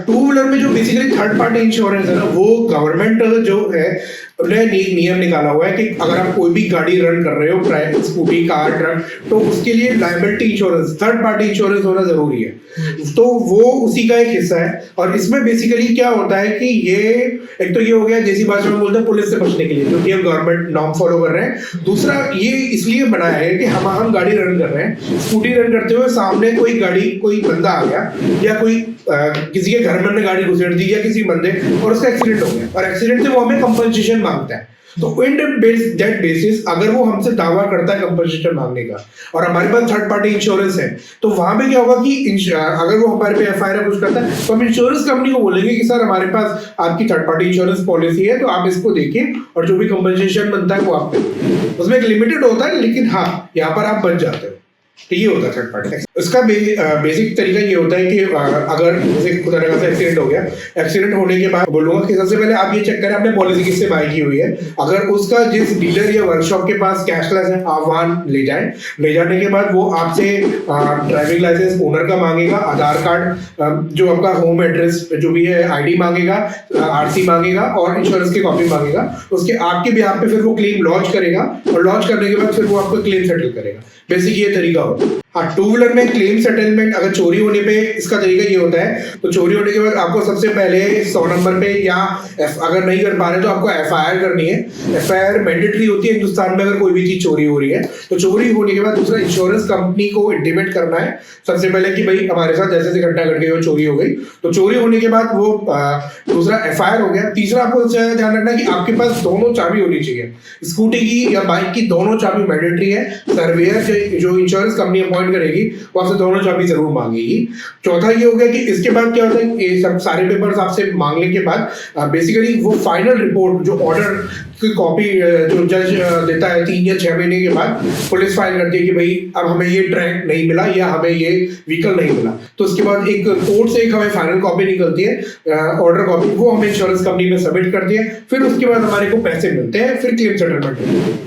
Two wheeler में जो basically third party insurance है ना, वो गवर्नमेंट जो है उन्होंने नियम निकाला हुआ है कि अगर आप कोई भी गाड़ी रन कर रहे हो, स्कूटी, कार, ट्रक, तो उसके लिए liability insurance, third party insurance होना जरूरी है। तो वो उसी का एक हिस्सा है। और इसमें बेसिकली क्या होता है कि ये एक तो ये हो गया देसी भाषा में बोलते हैं पुलिस से बचने के लिए, क्योंकि हम गवर्नमेंट नॉर्म फॉलो कर रहे हैं। दूसरा ये इसलिए बनाया है कि हम गाड़ी रन कर रहे हैं, स्कूटी रन करते हुए सामने कोई बंदा आ गया या कोई किसी के घर में गाड़ी घुसेड़ दी या किसी बंदे, और उसका एक्सीडेंट हो गया, और एक्सीडेंट से वो हमें कंपनसेशन मांगता है। तो इन दैट बेसिस अगर वो हमसे दावा करता है कंपनसेशन मांगने का और हमारे पास थर्ड पार्टी इंश्योरेंस है, तो वहां पे क्या होगा कि अगर वो हमारे पे एफआईआर कुछ करता है तो हम इंश्योरेंस कंपनी को बोलेंगे कि सर हमारे पास आपकी थर्ड पार्टी इंश्योरेंस पॉलिसी है, तो आप इसको देखिए और जो भी कंपनसेशन बनता है वो आप करिए। उसमें एक लिमिटेड होता है, लेकिन हाँ यहाँ पर आप बच जाते हो। तो ये होता है थर्ड पार्टी। उसका बेसिक तरीका ये होता है कि अगर जैसे खुदा न खास्ता एक्सीडेंट हो गया, एक्सीडेंट होने के बाद बोलूंगा कि सबसे पहले आप ये चेक करें आपने पॉलिसी किससे बाय की हुई है। अगर उसका जिस डीलर या वर्कशॉप के पास कैशलेस है, आप वहां ले जाएं। ले जाने के बाद वो आपसे ड्राइविंग लाइसेंस ओनर का मांगेगा, आधार कार्ड, जो आपका होम एड्रेस जो भी है, आईडी मांगेगा, आरसी मांगेगा और इंश्योरेंस की कॉपी मांगेगा। उसके आपके बिहाफ पे फिर वो क्लेम लॉन्च करेगा और लॉन्च करने के बाद फिर वो आपको क्लेम सेटल करेगा। बेसिक ये तरीका होता है। हाँ, टू व्हीलर में क्लेम सेटलमेंट अगर चोरी होने पे इसका तरीका ये होता है, तो चोरी होने के बाद आपको सबसे पहले 100 नंबर पे या अगर नहीं कर पा रहे तो आपको एफआईआर करनी है। एफआईआर मैंडेटरी होती है हिंदुस्तान में अगर कोई भी चीज चोरी हो रही है। तो चोरी होने के बाद दूसरा इंश्योरेंस कंपनी को इंटीमेट करना है सबसे पहले कि भाई हमारे साथ जैसे घटना घट गई, वो चोरी हो गई। तो चोरी होने के बाद वो दूसरा एफआईआर हो गया। तीसरा आपको ध्यान रखना है कि आपके पास दोनों चाबी होनी चाहिए, स्कूटी की या बाइक की दोनों चाबी मैंडेटरी है। सर्वेयर जो इंश्योरेंस कंपनी अपॉइंट करेगी वो आपसे दोनों चाबी जरूर मांगेगी। चौथा ये हो गया कि इसके बाद क्या होता है, ये सब सारे पेपर्स आपसे मांगने के बाद बेसिकली वो फाइनल रिपोर्ट जो ऑर्डर की कॉपी जो जज देता है 3 या 6 महीने के बाद, पुलिस फाइल करती है कि भाई अब हमें ये ट्रैक नहीं मिला या हमें ये व्हीकल नहीं मिला। तो उसके बाद एक कोर्ट से एक हमें फाइनल कॉपी निकलती है, ऑर्डर कॉपी, वो हमें इंश्योरेंस कंपनी में सबमिट करती है। फिर उसके बाद हमारे को पैसे मिलते हैं, फिर क्लेम सेटलमेंट होती है।